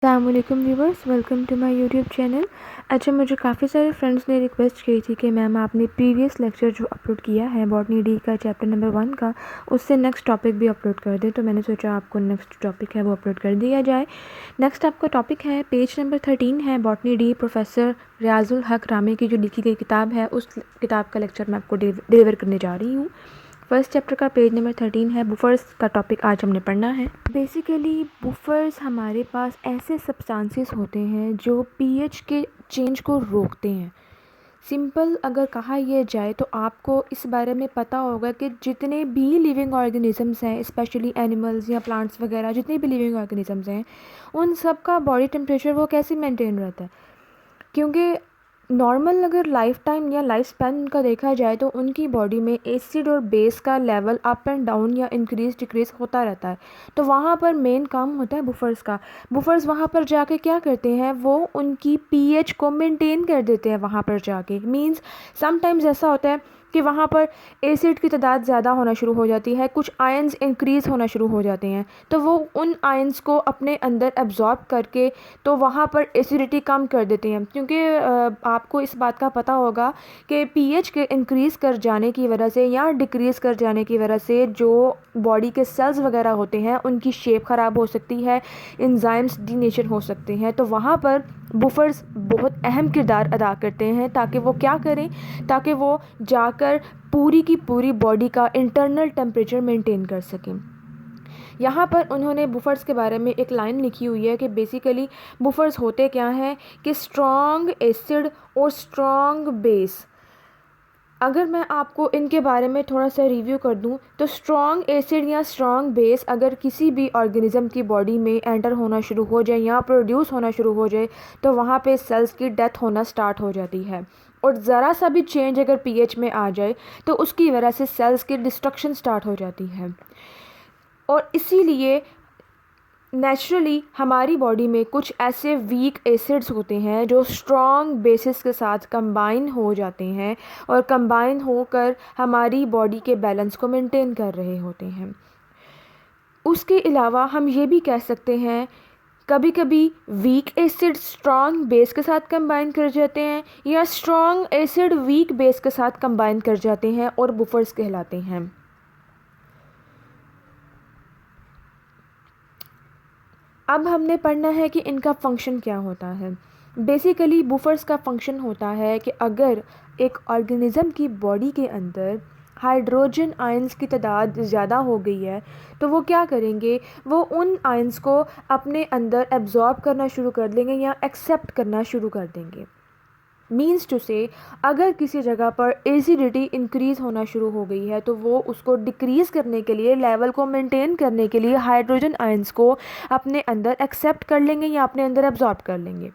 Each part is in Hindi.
अस्सलामुअलैकुम viewers, welcome to my YouTube channel. अच्छा, मुझे काफ़ी सारे फ्रेंड्स ने रिक्वेस्ट की थी कि मैम आपने प्रीवियस लेक्चर जो अपलोड किया है बॉटनी डी का चैप्टर नंबर 1 का, उससे नेक्स्ट टॉपिक भी अपलोड कर दें। तो मैंने सोचा आपको नेक्स्ट टॉपिक है वो अपलोड कर दिया जाए। नेक्स्ट आपका टॉपिक है पेज नंबर 13 है बॉटनी डी प्रोफेसर रियाजुल हक रामी की जो लिखी गई किताब है, उस किताब का लेक्चर मैं आपको डिलीवर करने जा रही हूँ। फर्स्ट चैप्टर का पेज नंबर 13 है। बुफर्स का टॉपिक आज हमने पढ़ना है। बेसिकली बुफर्स हमारे पास ऐसे सब्सटेंसेस होते हैं जो पीएच के चेंज को रोकते हैं। सिंपल अगर कहा यह जाए तो आपको इस बारे में पता होगा कि जितने भी लिविंग ऑर्गेनिजम्स हैं, स्पेशली एनिमल्स या प्लांट्स वगैरह, जितने भी लिविंग ऑर्गेनिजम्स हैं, उन सब का बॉडी टेम्परेचर वो कैसे मेंटेन रहता है। क्योंकि नॉर्मल अगर लाइफ टाइम या लाइफ स्पैन उनका देखा जाए तो उनकी बॉडी में एसिड और बेस का लेवल अप एंड डाउन या इंक्रीज डिक्रीज होता रहता है। तो वहाँ पर मेन काम होता है बुफर्स का। बुफर्स वहाँ पर जाके क्या करते हैं, वो उनकी पीएच को मेंटेन कर देते हैं। वहाँ पर जाके मींस समटाइम्स ऐसा होता है कि वहाँ पर एसिड की तादाद ज़्यादा होना शुरू हो जाती है, कुछ आयंस इंक्रीज़ होना शुरू हो जाते हैं, तो वो उन आयंस को अपने अंदर एब्जॉर्ब करके तो वहाँ पर एसिडिटी कम कर देते हैं। क्योंकि आपको इस बात का पता होगा कि पीएच के इंक्रीज़ कर जाने की वजह से या डिक्रीज़ कर जाने की वजह से जो बॉडी के सेल्स वगैरह होते हैं उनकी शेप ख़राब हो सकती है, एंजाइम्स डीनेचर हो सकते हैं। तो वहाँ पर बुफर्स बहुत अहम किरदार अदा करते हैं ताकि वो क्या करें, ताकि वो जाकर पूरी की पूरी बॉडी का इंटरनल टेम्परेचर मेंटेन कर सकें। यहाँ पर उन्होंने बुफर्स के बारे में एक लाइन लिखी हुई है कि बेसिकली बुफर्स होते क्या हैं कि स्ट्रॉन्ग एसिड और स्ट्रॉन्ग बेस। अगर मैं आपको इनके बारे में थोड़ा सा रिव्यू कर दूं तो स्ट्रॉन्ग एसिड या स्ट्रॉन्ग बेस अगर किसी भी ऑर्गेनिज्म की बॉडी में एंटर होना शुरू हो जाए या प्रोड्यूस होना शुरू हो जाए तो वहाँ पे सेल्स की डेथ होना स्टार्ट हो जाती है। और ज़रा सा भी चेंज अगर पीएच में आ जाए तो उसकी वजह से सेल्स की डिस्ट्रक्शन स्टार्ट हो जाती है। और इसीलिए नेचुरली हमारी बॉडी में कुछ ऐसे वीक एसिड्स होते हैं जो स्ट्रॉन्ग बेसिस के साथ कंबाइन हो जाते हैं और कंबाइन होकर हमारी बॉडी के बैलेंस को मेंटेन कर रहे होते हैं। उसके अलावा हम ये भी कह सकते हैं कभी कभी वीक एसिड स्ट्रॉन्ग बेस के साथ कंबाइन कर जाते हैं या स्ट्रॉन्ग एसिड वीक बेस के साथ कंबाइन कर जाते हैं और बुफर्स कहलाते हैं। अब हमने पढ़ना है कि इनका फंक्शन क्या होता है। बेसिकली बुफर्स का फंक्शन होता है कि अगर एक ऑर्गेनिज़म की बॉडी के अंदर हाइड्रोजन आयंस की तादाद ज़्यादा हो गई है तो वो क्या करेंगे, वो उन आयंस को अपने अंदर एब्जॉर्ब करना शुरू कर देंगे या एक्सेप्ट करना शुरू कर देंगे। मीन्स टू से अगर किसी जगह पर एसिडिटी इंक्रीज़ होना शुरू हो गई है तो वो उसको डिक्रीज़ करने के लिए, लेवल को मेंटेन करने के लिए हाइड्रोजन आयंस को अपने अंदर एक्सेप्ट कर लेंगे या अपने अंदर एब्जॉर्ब कर लेंगे।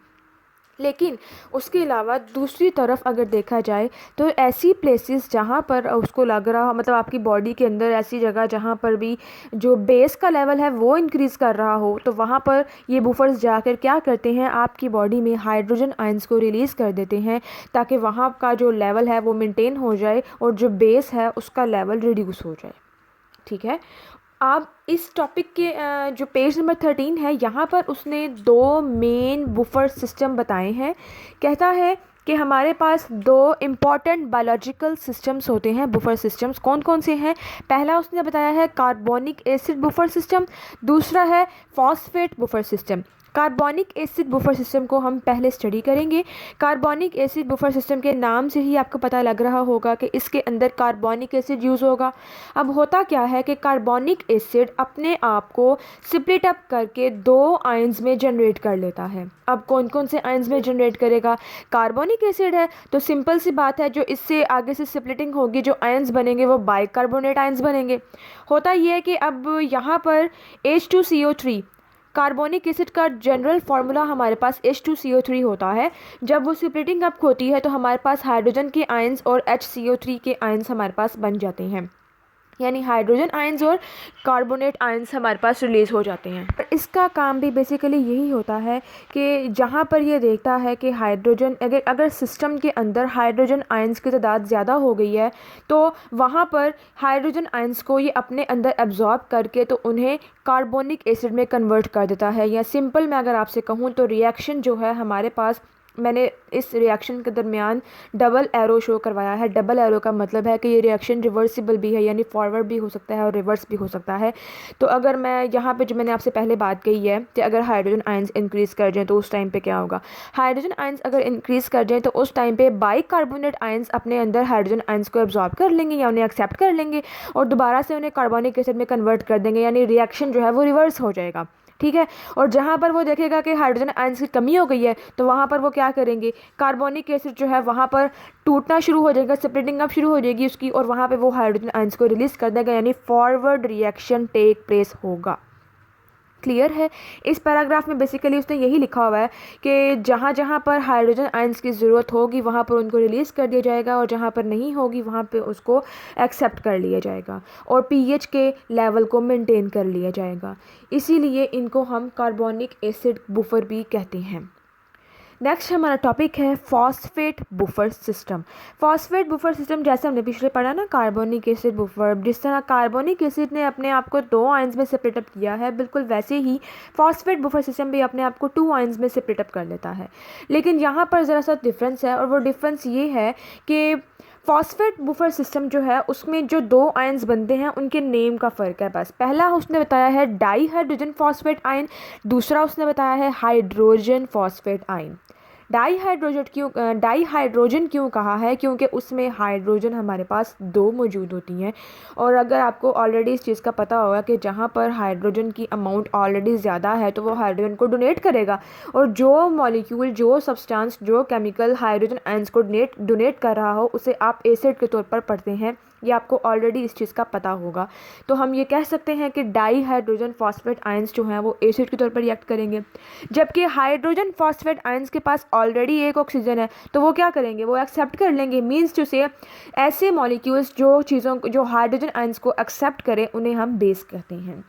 लेकिन उसके अलावा दूसरी तरफ अगर देखा जाए तो ऐसी प्लेसेस जहाँ पर उसको लग रहा हो, मतलब आपकी बॉडी के अंदर ऐसी जगह जहाँ पर भी जो बेस का लेवल है वो इंक्रीज़ कर रहा हो, तो वहाँ पर ये बुफर्स जाकर क्या करते हैं, आपकी बॉडी में हाइड्रोजन आयंस को रिलीज़ कर देते हैं ताकि वहाँ का जो लेवल है वो मेंटेन हो जाए और जो बेस है उसका लेवल रिड्यूस हो जाए। ठीक है। आप इस टॉपिक के जो पेज नंबर 13 है यहाँ पर उसने दो मेन बुफर सिस्टम बताए हैं। कहता है कि हमारे पास दो इम्पॉर्टेंट बायोलॉजिकल सिस्टम्स होते हैं, बुफर सिस्टम्स। कौन कौन से हैं? पहला उसने बताया है कार्बोनिक एसिड बुफर सिस्टम, दूसरा है phosphate buffer system. Carbonic acid buffer system को हम पहले स्टडी करेंगे। कार्बोनिक एसिड बुफर सिस्टम के नाम से ही आपको पता लग रहा होगा कि इसके अंदर कार्बोनिक एसिड यूज़ होगा। अब होता क्या है कि कार्बोनिक एसिड अपने आप को स्प्लिट अप करके दो आयंस में जनरेट कर लेता है। अब कौन कौन से आयंस में जनरेट करेगा? कार्बोनिक एसिड है तो सिंपल सी बात है, जो इससे आगे से स्प्लिटिंग होगी, जो आयंस बनेंगे वो बाइकार्बोनेट आयंस बनेंगे। होता ये है कि अब यहाँ पर H2CO3 कार्बोनिक एसिड का जनरल फार्मूला हमारे पास H2CO3 होता है। जब वो स्प्लिटिंग अप होती है तो हमारे पास हाइड्रोजन के आयंस और HCO3 के आयंस हमारे पास बन जाते हैं। यानी हाइड्रोजन आयंस और कार्बोनेट आयंस हमारे पास रिलीज़ हो जाते हैं। पर इसका काम भी बेसिकली यही होता है कि जहाँ पर ये देखता है कि हाइड्रोजन अगर सिस्टम के अंदर हाइड्रोजन आयंस की तादाद ज़्यादा हो गई है तो वहाँ पर हाइड्रोजन आयंस को ये अपने अंदर एब्जॉर्ब करके तो उन्हें कार्बोनिक एसिड में कन्वर्ट कर देता है। या सिंपल मैं अगर आपसे कहूँ तो रिएक्शन जो है हमारे पास, मैंने इस रिएक्शन के दरमियान डबल एरो शो करवाया है। डबल एरो का मतलब है कि ये रिएक्शन रिवर्सिबल भी है, यानी फॉरवर्ड भी हो सकता है और रिवर्स भी हो सकता है। तो अगर मैं यहाँ पे जो मैंने आपसे पहले बात कही है कि अगर हाइड्रोजन आयंस इंक्रीज़ कर जाएँ तो उस टाइम पे क्या होगा। हाइड्रोजन आयंस अगर इंक्रीज़ कर जाएँ तो उस टाइम पे बाइकार्बोनेट आयंस अपने अंदर हाइड्रोजन आयंस को एब्जॉर्ब कर लेंगे या उन्हें एक्सेप्ट कर लेंगे और दोबारा से उन्हें कार्बोनिक एसिड में कन्वर्ट कर देंगे, यानी रिएक्शन जो है वो रिवर्स हो जाएगा। ठीक है। और जहाँ पर वो देखेगा कि हाइड्रोजन आयंस की कमी हो गई है तो वहाँ पर वो क्या करेंगे, कार्बोनिक एसिड जो है वहाँ पर टूटना शुरू हो जाएगा, सेपरेटिंग अप शुरू हो जाएगी उसकी, और वहाँ पे वो हाइड्रोजन आयंस को रिलीज़ कर देगा, यानी फॉरवर्ड रिएक्शन टेक प्लेस होगा। क्लियर है। इस पैराग्राफ में बेसिकली उसने यही लिखा हुआ है कि जहाँ जहाँ पर हाइड्रोजन आयंस की ज़रूरत होगी वहाँ पर उनको रिलीज़ कर दिया जाएगा और जहाँ पर नहीं होगी वहाँ पे उसको एक्सेप्ट कर लिया जाएगा और पीएच के लेवल को मेंटेन कर लिया जाएगा। इसीलिए इनको हम कार्बोनिक एसिड बुफर भी कहते हैं। नेक्स्ट हमारा टॉपिक है phosphate buffer system. Phosphate buffer system जैसे हमने पिछले पढ़ा ना, कार्बोनिक एसिड बुफर, जिस तरह कार्बोनिक एसिड ने अपने आप को 2 आयंस में सेपरेट अप किया है, बिल्कुल वैसे ही फॉस्फेट बुफर सिस्टम भी अपने आप को 2 आयंस में सेपरेट अप कर लेता है। लेकिन यहाँ पर ज़रा सा डिफरेंस है और वो डिफरेंस ये है कि फॉस्फेट बुफर सिस्टम जो है उसमें जो 2 आयंस बनते हैं उनके नेम का फ़र्क है बस। पहला उसने बताया है डाई हाइड्रोजन फॉस्फेट आयन, दूसरा उसने बताया है hydrogen phosphate ion. Di hydrogen क्यों कहा है, क्योंकि उसमें हाइड्रोजन हमारे पास 2 मौजूद होती हैं। और अगर आपको ऑलरेडी इस चीज़ का पता होगा कि जहाँ पर हाइड्रोजन की अमाउंट ऑलरेडी ज़्यादा है तो वो हाइड्रोजन को डोनेट करेगा, और जो मॉलिक्यूल, जो सब्सटेंस, जो केमिकल हाइड्रोजन आयंस को डोनेट कर रहा हो उसे आप एसिड के तौर पर पढ़ते हैं। ये आपको ऑलरेडी इस चीज़ का पता होगा। तो हम ये कह सकते हैं कि डाई हाइड्रोजन फॉस्फेट आयंस जो हैं वो एसिड के तौर पर रिएक्ट करेंगे, जबकि हाइड्रोजन फॉस्फेट आयंस के पास ऑलरेडी एक ऑक्सीजन है तो वो क्या करेंगे, वो एक्सेप्ट कर लेंगे। मीन्स टू से ऐसे मॉलिक्यूल्स जो हाइड्रोजन आयंस को एक्सेप्ट करें उन्हें हम बेस कहते हैं।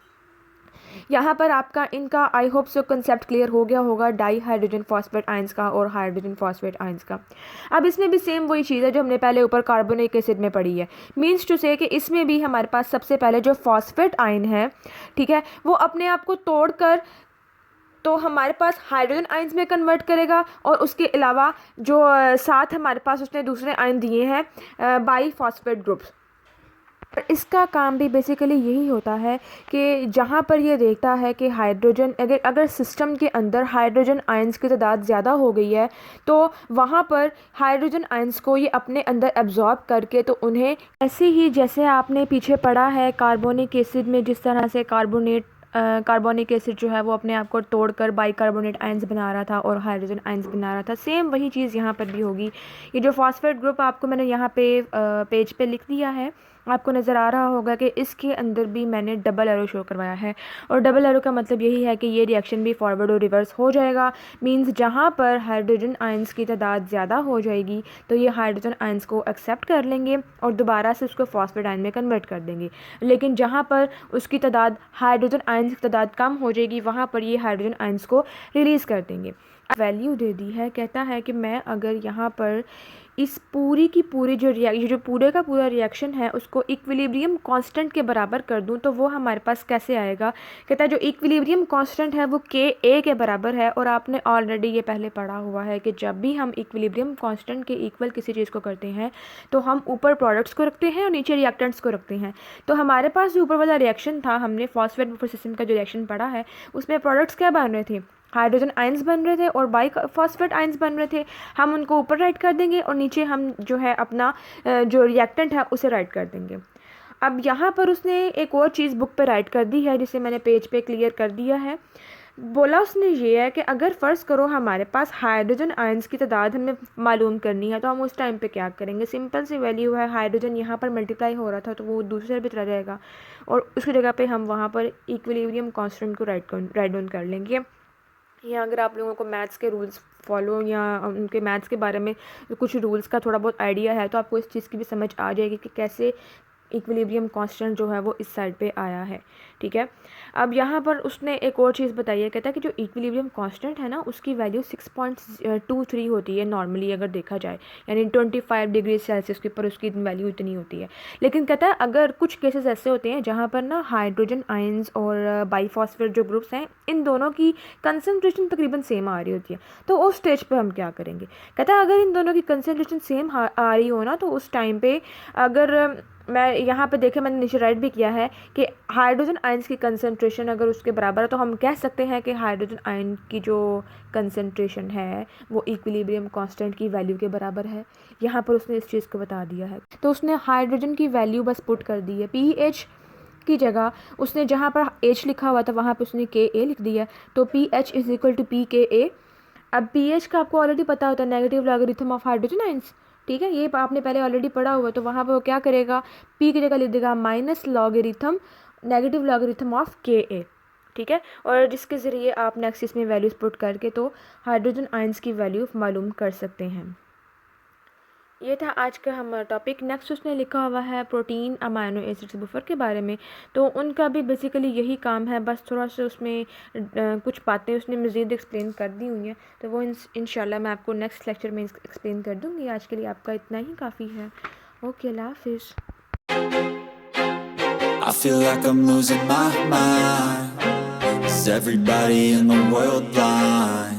यहाँ पर आपका इनका I hope so concept clear हो गया होगा, डाई हाइड्रोजन फॉस्फेट आयंस का और हाइड्रोजन फॉस्फेट आयंस का। अब इसमें भी सेम वही चीज़ है जो हमने पहले ऊपर कार्बोनिक एसिड में पढ़ी है। मीन्स टू से कि इसमें भी हमारे पास सबसे पहले जो फॉस्फेट आयन है, ठीक है, वो अपने आप को तोड़कर तो हमारे पास हाइड्रोजन आयंस में कन्वर्ट करेगा और उसके अलावा जो साथ हमारे पास उसने दूसरे आयन दिए हैं बाई फॉस्फेट ग्रुप्स। इसका काम भी बेसिकली यही होता है कि जहाँ पर ये देखता है कि हाइड्रोजन अगर सिस्टम के अंदर हाइड्रोजन आयंस की तादाद ज़्यादा हो गई है तो वहाँ पर हाइड्रोजन आयंस को ये अपने अंदर एब्जॉर्ब करके तो उन्हें, ऐसे ही जैसे आपने पीछे पढ़ा है कार्बोनिक एसिड में जिस तरह से कार्बोनिक एसिड जो है वो अपने आप को तोड़कर बाइकार्बोनेट आयंस बना रहा था और हाइड्रोजन आयंस बना रहा था, सेम वही चीज़ यहाँ पर भी होगी। ये जो फॉस्फेट ग्रुप आपको मैंने यहाँ पे पेज पे लिख दिया है, आपको नज़र आ रहा होगा कि इसके अंदर भी मैंने डबल एरो शो करवाया है। और डबल एरो का मतलब यही है कि ये रिएक्शन भी फॉरवर्ड और रिवर्स हो जाएगा। मींस जहाँ पर हाइड्रोजन आयंस की तादाद ज़्यादा हो जाएगी तो ये हाइड्रोजन आयंस को एक्सेप्ट कर लेंगे और दोबारा से उसको फॉस्फेट आयन में कन्वर्ट कर देंगे। लेकिन जहाँ पर उसकी तादाद, हाइड्रोजन आयंस की तादाद कम हो जाएगी, वहाँ पर ये हाइड्रोजन आयंस को रिलीज़ कर देंगे। वैल्यू दे दी है, कहता है कि मैं अगर यहाँ पर इस पूरी की पूरी जो पूरे का पूरा रिएक्शन है उसको इक्विलिब्रियम कांस्टेंट के बराबर कर दूं तो वो हमारे पास कैसे आएगा। कहता है जो इक्विलिब्रियम कांस्टेंट है वो Ka के बराबर है। और आपने ऑलरेडी ये पहले पढ़ा हुआ है कि जब भी हम इक्विलिब्रियम कांस्टेंट के इक्वल किसी चीज़ को करते हैं तो हम ऊपर प्रोडक्ट्स को रखते हैं और नीचे रिएक्टेंट्स को रखते हैं। तो हमारे पास जो ऊपर वाला रिएक्शन था, हमने फॉस्फेट बुफर सिस्टम का जो रिएक्शन पढ़ा है उसमें प्रोडक्ट्स क्या बन रहे थे, हाइड्रोजन आयंस बन रहे थे और बाई फॉस्फेट आयंस बन रहे थे। हम उनको ऊपर राइट कर देंगे और नीचे हम जो है अपना जो रिएक्टेंट है उसे राइट कर देंगे। अब यहाँ पर उसने एक और चीज़ बुक पे राइट कर दी है जिसे मैंने पेज पे क्लियर कर दिया है। बोला उसने ये है कि अगर फ़र्ज़ करो हमारे पास हाइड्रोजन आयंस की तादाद हमें मालूम करनी है तो हम उस टाइम पे क्या करेंगे। सिंपल सी वैल्यू है, हाइड्रोजन यहाँ पर मल्टीप्लाई हो रहा था तो वो दूसरे भी चला जाएगा और उसकी जगह पे हम वहाँ पर इक्विलिब्रियम कांस्टेंट को राइट डाउन कर लेंगे। या अगर आप लोगों को मैथ्स के रूल्स फॉलो या उनके मैथ्स के बारे में कुछ रूल्स का थोड़ा बहुत आइडिया है तो आपको इस चीज़ की भी समझ आ जाएगी कि कैसे इक्विलिब्रियम कांस्टेंट जो है वो इस साइड पे आया है, ठीक है। अब यहाँ पर उसने एक और चीज़ बताई है, कहता है कि जो इक्विलिब्रियम कांस्टेंट है ना उसकी वैल्यू 6.23 होती है नॉर्मली अगर देखा जाए, यानी 25 डिग्री सेल्सियस के ऊपर उसकी वैल्यू इतनी होती है। लेकिन कहता है अगर कुछ केसेस ऐसे होते हैं जहाँ पर ना हाइड्रोजन आयंस और बाईफॉस्फेट जो ग्रुप्स हैं इन दोनों की कंसनट्रेशन तकरीबन सेम आ रही होती है, तो उस स्टेज पर हम क्या करेंगे। कहता है अगर इन दोनों की कंसनट्रेशन सेम आ रही हो ना तो उस टाइम पे अगर मैं यहाँ पे देखे मैंने नीचे राइट भी किया है कि हाइड्रोजन आयंस की कंसनट्रेशन अगर उसके बराबर है तो हम कह सकते हैं कि हाइड्रोजन आयन की जो कंसनट्रेशन है वो इक्विलिब्रियम कांस्टेंट की वैल्यू के बराबर है। यहाँ पर उसने इस चीज़ को बता दिया है। तो उसने हाइड्रोजन की वैल्यू बस पुट कर दी है, पीएच की जगह उसने जहाँ पर एच लिखा हुआ था वहाँ पर उसने के ए लिख दिया, तो P H is equal to P K A. अब पी एच का आपको ऑलरेडी पता होता है, negative logarithm of hydrogen ions, ठीक है, ये आपने पहले ऑलरेडी पढ़ा हुआ। तो वहाँ पर वो क्या करेगा, पी की जगह लिख देगा minus logarithm negative logarithm of के ए, ठीक है। और जिसके ज़रिए आप नेक्स्ट इसमें वैल्यूज पुट करके तो हाइड्रोजन आयंस की वैल्यू मालूम कर सकते हैं। ये था आज का हमारा टॉपिक। नेक्स्ट उसने लिखा हुआ है प्रोटीन अमाइनो एसिड्स बफर के बारे में, तो उनका भी बेसिकली यही काम है, बस थोड़ा सा उसमें कुछ बातें उसने मज़ीद एक्सप्लेन कर दी हुई हैं, तो वो इंशाल्लाह मैं आपको नेक्स्ट लेक्चर में एक्सप्लेन कर दूँगी। आज के लिए आपका इतना ही काफ़ी है। ओके, अल्लाह हाफिज़। I feel like I'm losing my mind. Is everybody in the world blind?